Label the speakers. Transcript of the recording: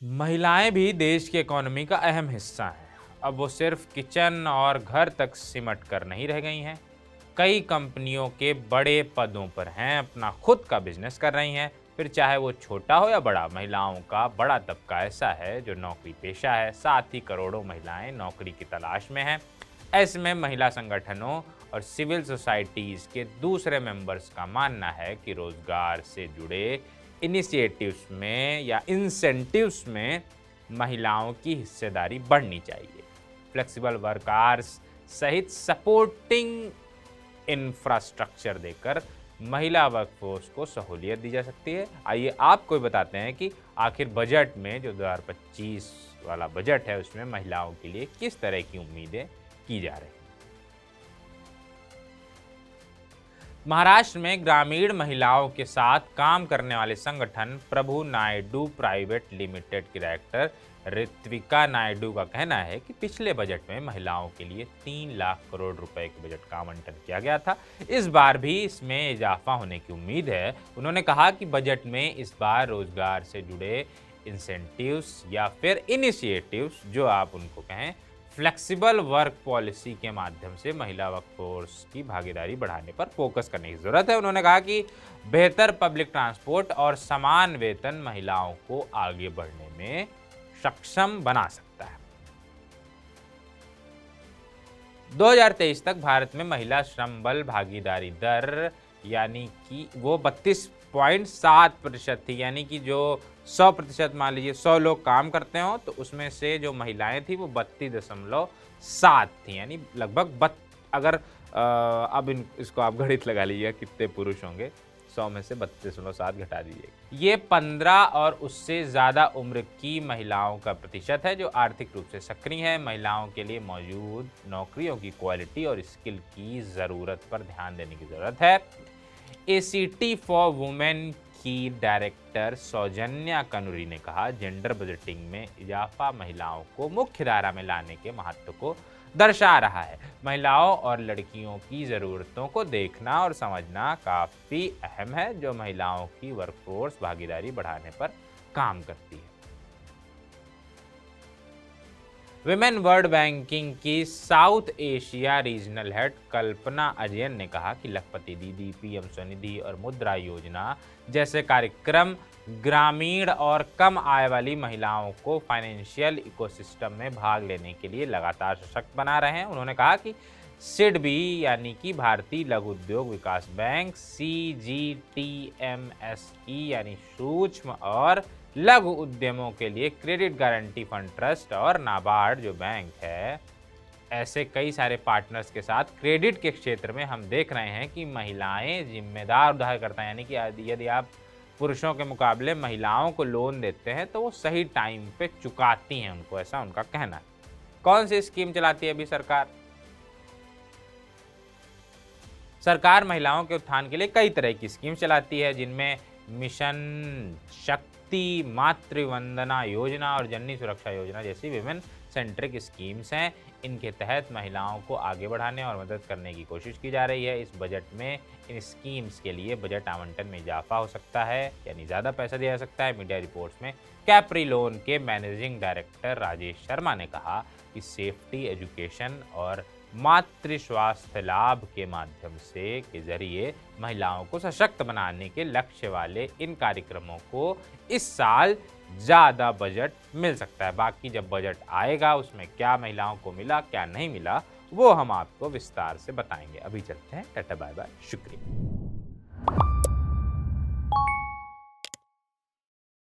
Speaker 1: महिलाएं भी देश की इकोनॉमी का अहम हिस्सा हैं। अब वो सिर्फ किचन और घर तक सिमट कर नहीं रह गई हैं। कई कंपनियों के बड़े पदों पर हैं, अपना खुद का बिजनेस कर रही हैं। फिर चाहे वो छोटा हो या बड़ा, महिलाओं का बड़ा तबका ऐसा है जो नौकरी पेशा है। साथ ही करोड़ों महिलाएं नौकरी की तलाश में हैं। ऐसे में महिला संगठनों और सिविल सोसाइटीज़ के दूसरे मेंबर्स का मानना है कि रोजगार से जुड़े इनिशिएटिव्स में या इंसेंटिव्स में महिलाओं की हिस्सेदारी बढ़नी चाहिए। फ्लेक्सिबल वर्क आवर्स सहित सपोर्टिंग इंफ्रास्ट्रक्चर देकर महिला वर्कफोर्स को सहूलियत दी जा सकती है। आइए आपको बताते हैं कि आखिर बजट में जो 2025 वाला बजट है उसमें महिलाओं के लिए किस तरह की उम्मीदें की जा रही हैं। महाराष्ट्र में ग्रामीण महिलाओं के साथ काम करने वाले संगठन प्रभु नायडू प्राइवेट लिमिटेड के डायरेक्टर ऋत्विका नायडू का कहना है कि पिछले बजट में महिलाओं के लिए 3 लाख करोड़ रुपए के बजट का आवंटन किया गया था। इस बार भी इसमें इजाफा होने की उम्मीद है। उन्होंने कहा कि बजट में इस बार रोजगार से जुड़े इंसेंटिव्स या फिर इनिशिएटिव्स, जो आप उनको कहें, फ्लेक्सिबल वर्क पॉलिसी के माध्यम से महिला वर्कफोर्स की भागीदारी बढ़ाने पर फोकस करने की जरूरत है। उन्होंने कहा कि बेहतर पब्लिक ट्रांसपोर्ट और समान वेतन महिलाओं को आगे बढ़ने में सक्षम बना सकता है। 2023 तक भारत में महिला श्रम बल भागीदारी दर यानी कि वो 32.7% थी। यानी कि जो 100%, मान लीजिए 100 लोग काम करते हो तो उसमें से जो महिलाएं थी वो 32.7 थी। यानी लगभग अगर अब इसको आप गणित लगा लीजिए कितने पुरुष होंगे, 100 में से 32.7 घटा दीजिए। ये 15 और उससे ज़्यादा उम्र की महिलाओं का प्रतिशत है जो आर्थिक रूप से सक्रिय है। महिलाओं के लिए मौजूद नौकरियों की क्वालिटी और स्किल की ज़रूरत पर ध्यान देने की ज़रूरत है। एसीटी फॉर वुमेन की डायरेक्टर सौजन्या कनुरी ने कहा, जेंडर बजटिंग में इजाफा महिलाओं को मुख्य धारा में लाने के महत्व को दर्शा रहा है। महिलाओं और लड़कियों की ज़रूरतों को देखना और समझना काफ़ी अहम है, जो महिलाओं की वर्कफोर्स भागीदारी बढ़ाने पर काम करती है। विमेन वर्ल्ड बैंकिंग की साउथ एशिया रीजनल हेड कल्पना अजयन ने कहा कि लखपति दीदी, पीएम स्वनिधि और मुद्रा योजना जैसे कार्यक्रम ग्रामीण और कम आय वाली महिलाओं को फाइनेंशियल इकोसिस्टम में भाग लेने के लिए लगातार सशक्त बना रहे हैं। उन्होंने कहा कि सिडबी यानी कि भारतीय लघु उद्योग विकास बैंक, CGTMSE यानी सूक्ष्म और लघु उद्यमों के लिए क्रेडिट गारंटी फंड ट्रस्ट और नाबार्ड जो बैंक है, ऐसे कई सारे पार्टनर्स के साथ क्रेडिट के क्षेत्र में हम देख रहे हैं कि महिलाएं जिम्मेदार उधारकर्ता, यानी कि यदि आप पुरुषों के मुकाबले महिलाओं को लोन देते हैं तो वो सही टाइम पे चुकाती हैं उनको, ऐसा उनका कहना है। कौन सी स्कीम चलाती है अभी सरकार? सरकार महिलाओं के उत्थान के लिए कई तरह की स्कीम चलाती है, जिनमें मिशन शक्ति, मातृवंदना योजना और जननी सुरक्षा योजना जैसी विमेन सेंट्रिक स्कीम्स हैं। इनके तहत महिलाओं को आगे बढ़ाने और मदद करने की कोशिश की जा रही है। इस बजट में इन स्कीम्स के लिए बजट आवंटन में इजाफा हो सकता है, यानी ज़्यादा पैसा दिया जा सकता है। मीडिया रिपोर्ट्स में कैप्री लोन के मैनेजिंग डायरेक्टर राजेश शर्मा ने कहा कि सेफ्टी एजुकेशन और मातृ स्वास्थ्य लाभ के माध्यम से के जरिए महिलाओं को सशक्त बनाने के लक्ष्य वाले इन कार्यक्रमों को इस साल ज़्यादा बजट मिल सकता है। बाकी जब बजट आएगा उसमें क्या महिलाओं को मिला, क्या नहीं मिला, वो हम आपको विस्तार से बताएंगे। अभी चलते हैं, टाटा बाय बाय, शुक्रिया।